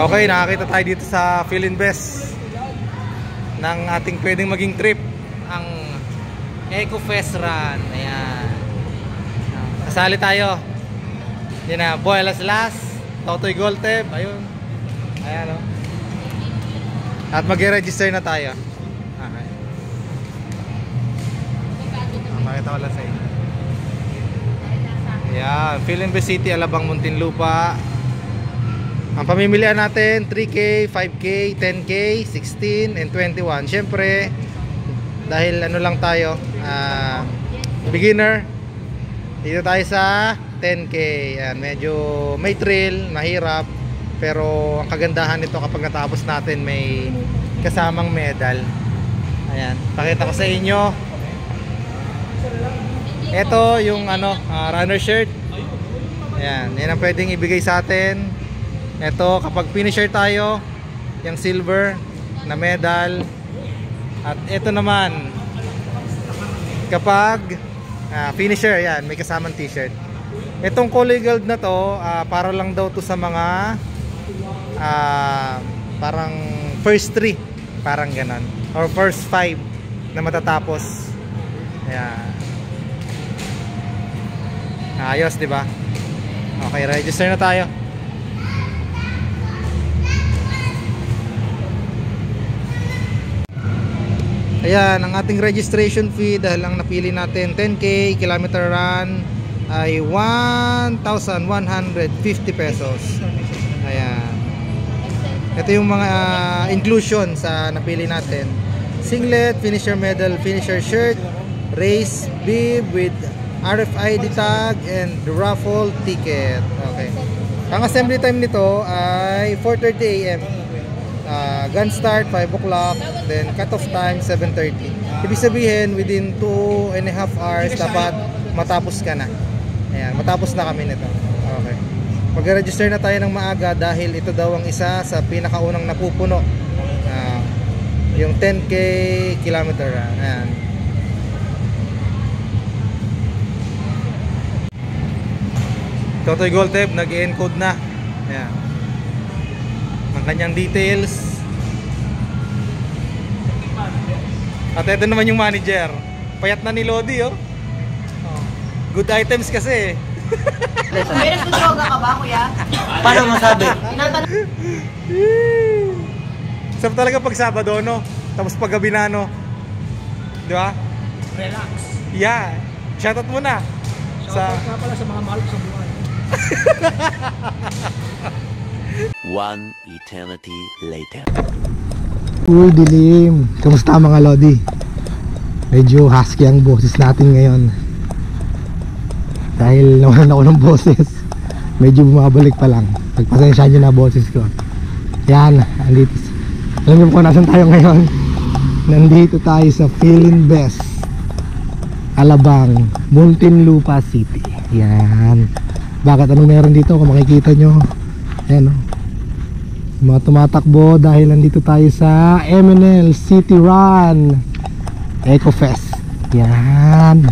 Okay, nakakita tayo dito sa Philinvest ng ating pwedeng maging trip, ang Eco Fest Run. Ayan, kasali tayo. Yan na, Boy Laslas, Totoy Golteb. Ayun, ayan o. At mag-register na tayo. Okay, makita ko lang sa inyo. Ayan, Philinvest City, Alabang, Muntinlupa. Ang pamimilian natin 3K, 5K, 10K, 16 and 21. Siyempre dahil ano lang tayo, beginner, dito tayo sa 10K. Ayan, medyo may thrill, mahirap, pero ang kagandahan nito kapag natapos natin may kasamang medal. Ayan, pakita ko sa inyo. Ito yung runner shirt. Ayan, yan ang pwedeng ibigay sa atin. Ito, kapag finisher tayo, yung silver na medal. At ito naman, kapag finisher, yan, may kasamang t-shirt. Itong kulay gold na to, para lang daw to sa mga parang first 3, parang ganon, or first 5 na matatapos. Ayan, ayos, diba? Okay, register na tayo. Ayan, ang ating registration fee, dahil lang napili natin 10K kilometer run, ay 1,150 pesos. Ayan, ito yung mga inclusion sa napili natin: singlet, finisher medal, finisher shirt, race bib with RFID tag, and raffle ticket. Okay, ang assembly time nito ay 4:30 AM. Gun start 5 o'clock, then cut off time 7:30. Ibig sabihin within 2.5 hours dapat matapos ka na. Ayan, matapos na kami nito. Okay, mag-register na tayo ng maaga dahil ito daw ang isa sa pinakaunang napupuno, yung 10K kilometer. Ayan, Totoy Golteb nag-encode na. Ayan, ang kanyang details. At ito naman yung manager. Payat na ni Lodi, oh. Good items kasi. May nagtutroga ka ba, kuya? Paano masabi? Sarap talaga pag Sabado, no? Tapos pag gabi na, no? Di ba? Relax. Yeah. Shoutout mo na. Shoutout nga pala sa mga mahal ko sa buhay. One eternity later. Uy, dilim. Kamusta mga Lodi? Medyo husky ang boses natin ngayon dahil nawalan ako ng boses. Medyo bumabalik pa lang. Pagpasensya nyo na boses ko. Yan, andito. Alam niyo kung nasan tayo ngayon? Nandito tayo sa Philinvest, Alabang, Muntinlupa City. Yan. Bakit anong meron dito? Kung makikita nyo, yan, oh, mga tumatakbo dahil nandito tayo sa MNL City Run Eco Fest. Yan,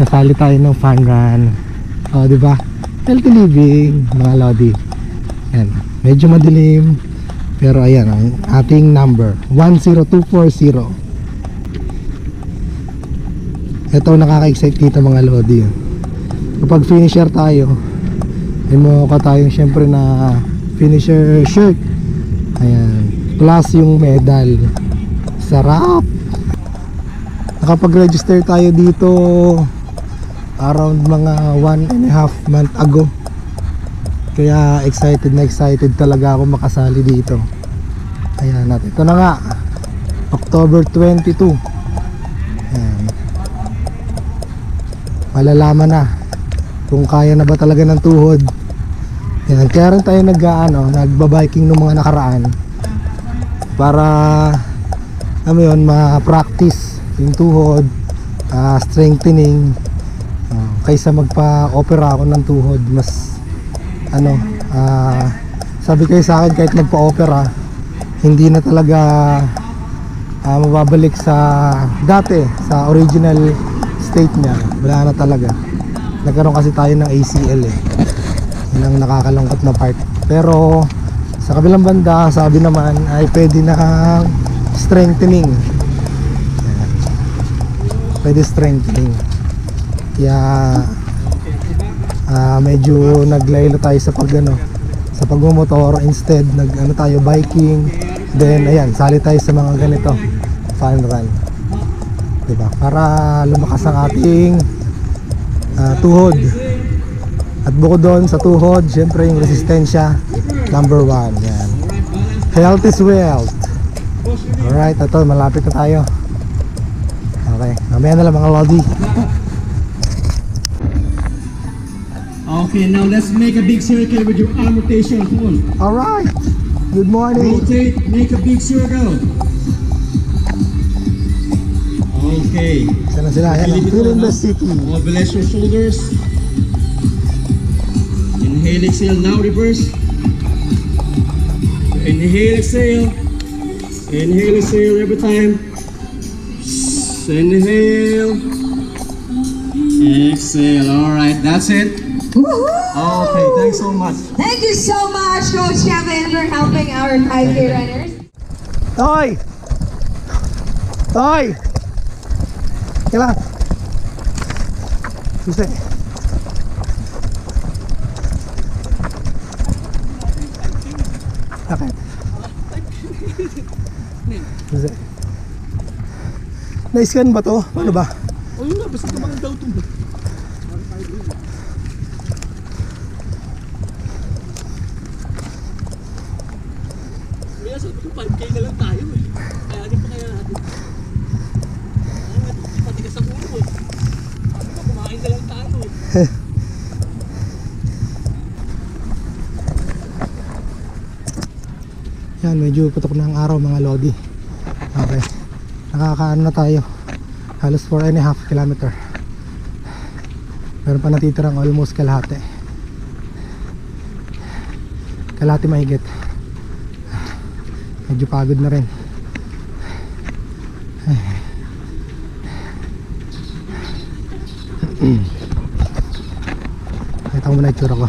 nasali tayo ng fun run. O, diba? Healthy living, mga Lodi. Yan, medyo madilim, pero ayan ang ating number 10240. Ito nakaka-excite dito mga Lodi. Kapag finisher tayo, may mukha tayong syempre na finisher shirt. Ayan, plus yung medal. Sarap. Nakapag-register tayo dito around mga 1.5 month ago. Kaya excited na excited talaga ako makasali dito. Ayan, natin ito na nga, October 22. Ayan, malalaman na kung kaya na ba talaga ng tuhod. Yan, kaya rin tayo nagbabiking ng mga nakaraan para ma-practice yung tuhod, strengthening, kaysa magpa-opera ako ng tuhod. Mas sabi kayo sa akin, kahit magpa-opera hindi na talaga mababalik sa dati, sa original state niya. Wala na talaga. Nagkaroon kasi tayo ng ACL, yun ang nakakalungkot na part. Pero Sa kabilang banda, sabi naman ay pwede na strengthening. Ayan. Pwede strengthening. Kaya medyo naglaylo tayo sa sa pagmumotor. Instead tayo biking. Then ayan, sali tayo sa mga ganito fun run, diba? Para lumakas ang ating tuhod. At bukod doon sa tuhod, syempre yung resistensya, number 1. Yan. Health is wealth. Alright, ito, malapit na tayo. Okay, mamaya na lang mga lodi. Okay, now let's make a big circle with your arm rotation. Come on. Alright, good morning. Rotate, make a big circle. Okay. Sana sila, yan, feel in the city. Mobilize your shoulders. Inhale, exhale, now reverse. Inhale, exhale. Inhale, exhale every time. Inhale. Exhale. Alright, that's it. Okay, thanks so much. Thank you so much, Coach Kevin, for helping our 5K runners. Toy! Toy! Kailan? Susi. Bakit? Susi. Na-scan ba to? Ano ba? O yun nga, basta tumangan daw ito. Kaya sabi ko 5K na lang tayo eh. Kaya ano pa kaya natin? Patigas ang ulo eh. Sabi ko kumain na lang tayo eh. Yan, medyo putok na ang araw mga lodi. Okay, nakakaano na tayo, halos 4.5 kilometer. Meron pa natitirang almost kalahati mahigit. Medyo pagod na rin. Kita ko muna itsura ko.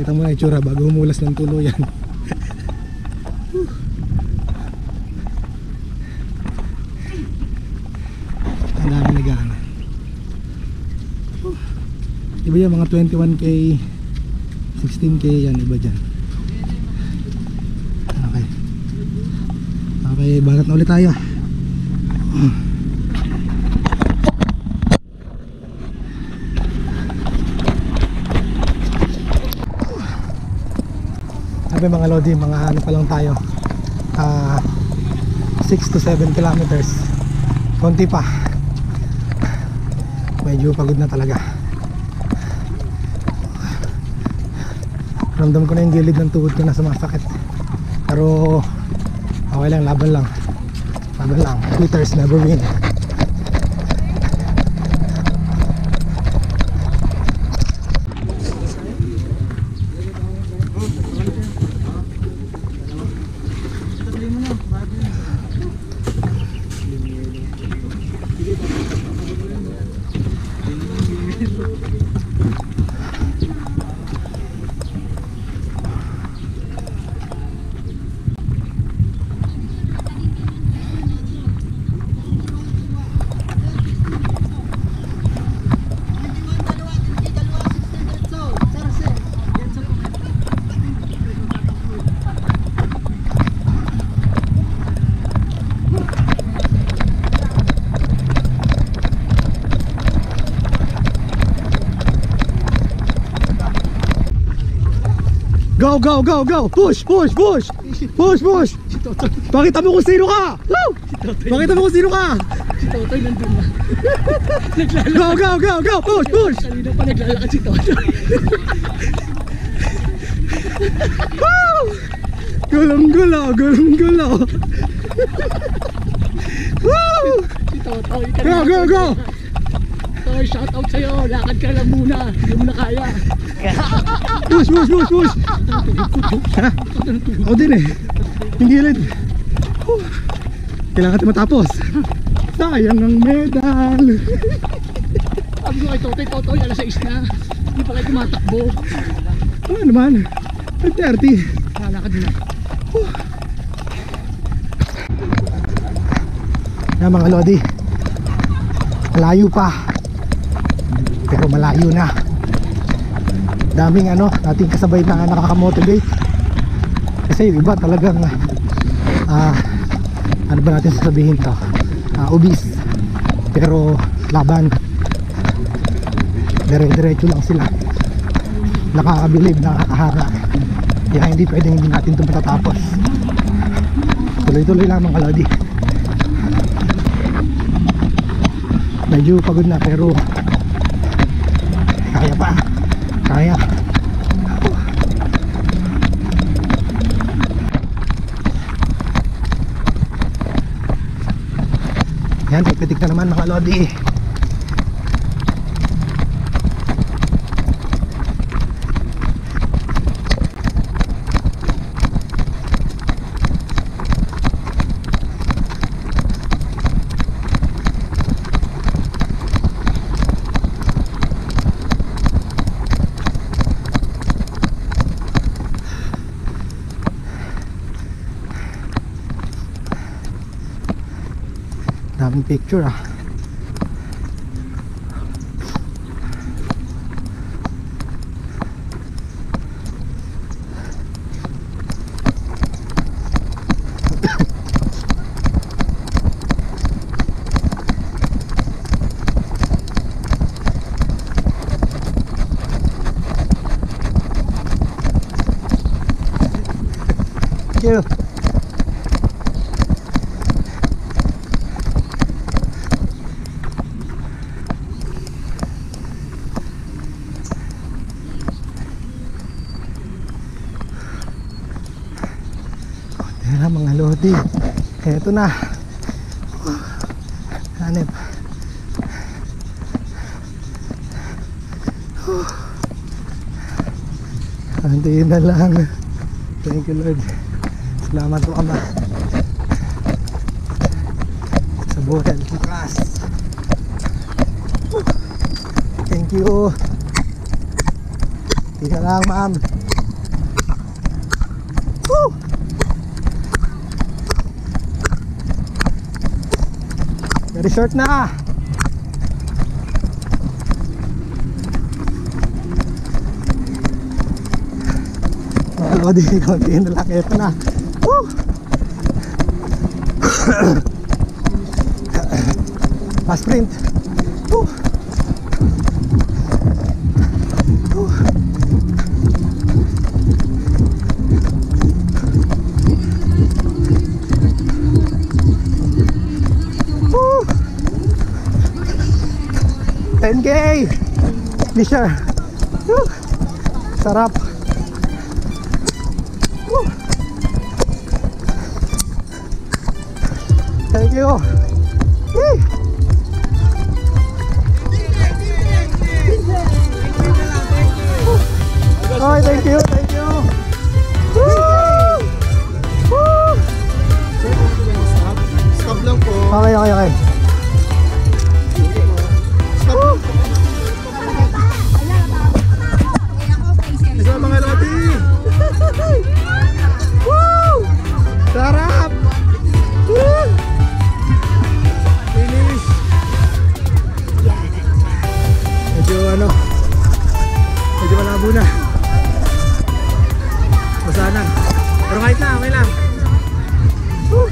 Kita mo na itsura bago humulas ng tuluyan. Ang dami nag-aano. Iba yan, mga 21k, 16k, yan, iba dyan. Okay. Okay, banat na ulit tayo. Sabi mga lodi, mga ano pa lang tayo, 6 to 7 kilometers. Konti pa. Medyo pagod na talaga. Ramdam ko na yung gilid ng tuhod ko na sumasakit. Pero okay lang, laban lang. Laban lang, quitters never win. Go, go, go, go! Push, push, push! Push, push! Pakita mo kung sino ka! Woo! Pakita mo kung sino ka! Si Totoy nandun na. Go, go, go, go! Push, push! Kanina pa naglalakad si Totoy. Woo! Gulong-gulo, gulong-gulo! Woo! Si Totoy. Go, go, go! Totoy, shout out sa'yo. Lakad ka lang muna. Hindi mo na kaya. Push, push, push, push! Ha? Ako din eh. Yung gilid. Kailangan natin matapos. Sayang ang medal. Sabi ko kay Totoy, alas 6 na. Hindi pa kayo tumatakbo. Ano naman? 5:30. Lalakad na. Na mga lodi, malayo pa, pero malayo na. Daming nating kasabay na nakaka-motivate. Kasi yung iba talagang ano ba natin sasabihin to, obese, pero laban, dire-diretso lang sila, nakakabilib, nakakahanga. Kaya hindi pwedeng hindi natin ito matatapos. Tuloy-tuloy lang mga lodi. Medyo pagod na pero kaya pa, kaya. Yan, pipitik na naman mga lodi. Daming picture Thank you. Mga lodi, eto na. Hanep. Antayin na lang. Thank you Lord. Salamat po Ama sa buhay at lakas. Thank you. Tingnan lang ma'am. Very short na. Mga lodi, konti na lang. Ito na. Woo! Fast sprint. Woo! Woo! Woo! 10K Fisher. Woo! Sarap. Woo! Thank you. Yee! Oh, thank you, thank you. Woo! Woo! Stop lang po. Okay, okay, okay. Stop. Isa mga lodi. Woo! Sarap! Woo! Finish. Medyo malabo na. Basa na. Pero kahit na, okay lang. Woo!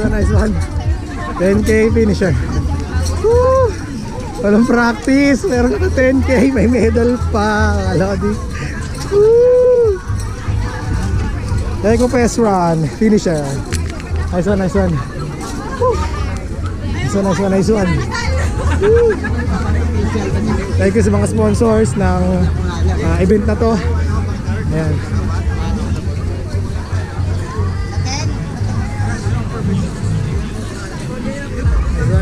Nice one. 10K finisher. Woo! Walang practice. Meron ka 10K. May medal pa. Lodi. Woo! Eko first run. Finisher. Nice one, nice one. Woo! Nice one. Woo! Thank you sa mga sponsors ng event na to. Ayan.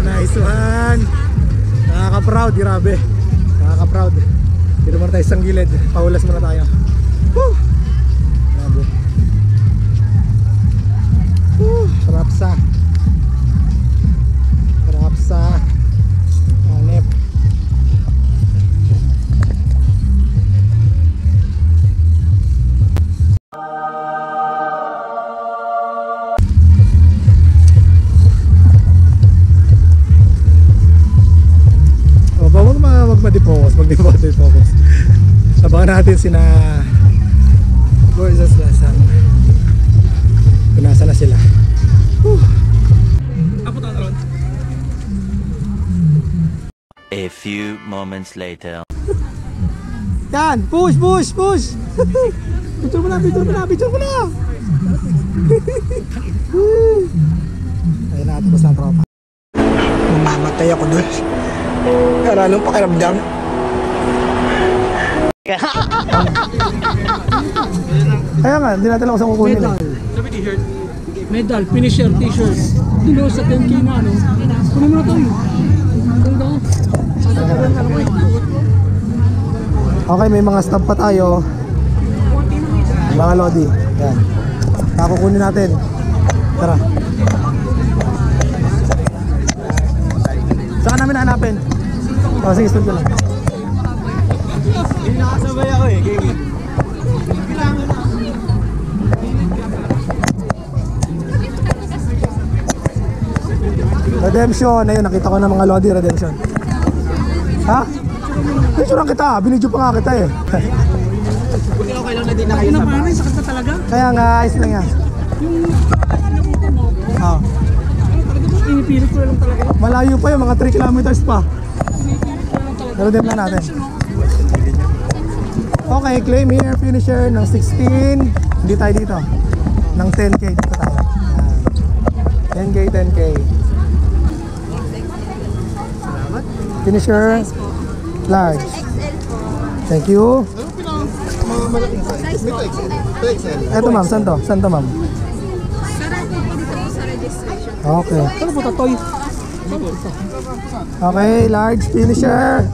Nice one. Nakaka-proud, grabe. Nakaka-proud. Dito muna tayo isang gilid. Paulas muna tayo. Woo! Grabe. Woo! Rapsa. Hanep. Mag-defocus. Abangan natin sina Gorzas Lasang. Kung nasa na sila. A few moments later. Yan! Push! Picture mo na! Ayun na, tapos na tropa. Mamamatay ako doon. Kaya anong pakiramdam? Kaya nga, hindi natin lang saan kukunin. Sabi t-shirt. Medal, finisher, t-shirt. Dino sa 10K na ano. Kunin mo na ito. Okay, may mga stamp pa tayo. Mga lodi. Yan. Kakukunin natin. Tara. Saan namin hanapin? Oh, sige, stop ko lang. Hindi nakasabay ako eh. Redemption. Ayun, nakita ko na mga lodi. Redemption. Ha? Picturean kita. Binidyo pa nga kita eh. Okay lang na din na kayo sa bahay. Sakit na talaga. Kaya nga, ayos lang yan. Oh. Pinipilit ko lang talaga. Malayo pa yun, mga 3 kilometers pa. Pero din na natin. Okay, claim here, finisher ng 16. Hindi tayo dito. Ng 10K dito tayo. 10K. Finisher large. Thank you. Eto ma'am, saan to ma'am? Okay. Ano po tatoy? Okay, large finisher.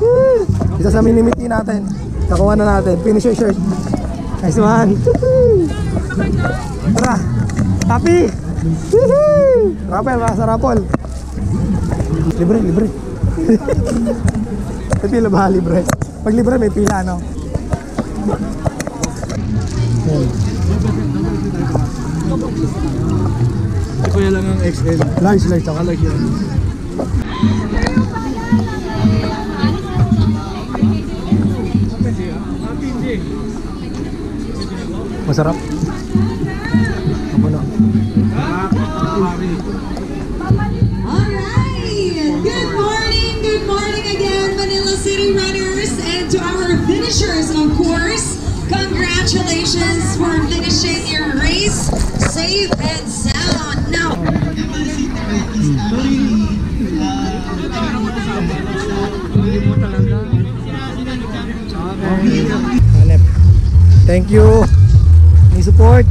Isa sa minimiti natin. Nakuha na natin. Finisher shirt. Nice one. Tara. Happy. Rapel, sa rapol. Libre. May pila ba? Libre. Pag libre may pila, no? Kuya lang ang XL. Large, ako. Like yan. Masarap. Ako na. Alright! Good morning again, Manila City Runners, and to our finishers, of course. Congratulations for finishing your race safe and sound. Now, Hanep. Thank you. Ni support.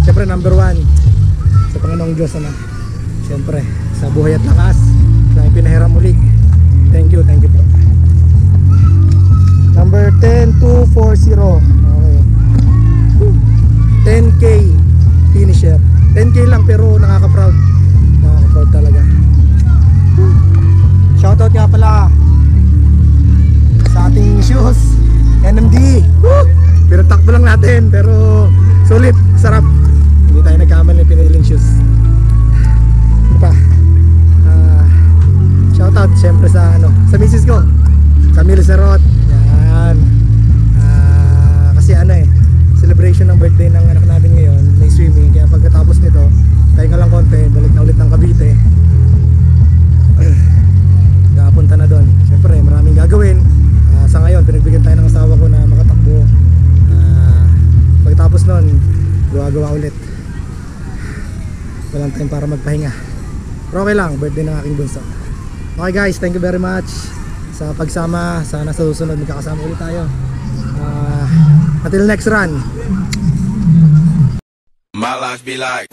Siyempre number 1 sa Panginoong Diyos naman. Siyempre sa buhay at lakas na pinahiram muli. Thank you po. Number 10240. Okay. 10K finisher. 10K lang pero nakaka-proud. Nakaka-proud talaga. Shoutout nga pala sa ating shoes, NMD. Pero takbo lang natin, pero sulit, sarap. Hindi tayo nagkamali ng piniling shoes. Pa. Shoutout siyempre sa sa misis ko, Camille Serot. Yan. Kasi celebration ng birthday ng anak namin ngayon, may swimming, kaya pagkatapos nito, tayo nga lang konti, balik na ulit ng Cavite. Punta na doon. Siyempre maraming gagawin. Sa ngayon pinagbigyan tayo ng asawa ko na makatakbo. Pagkatapos nun gawa ulit. Walang time para magpahinga. Pero okay lang, birthday ng aking bunso. Okay guys, thank you very much sa pagsama. Sana sa susunod magkakasama ulit tayo. Until next run. My life be like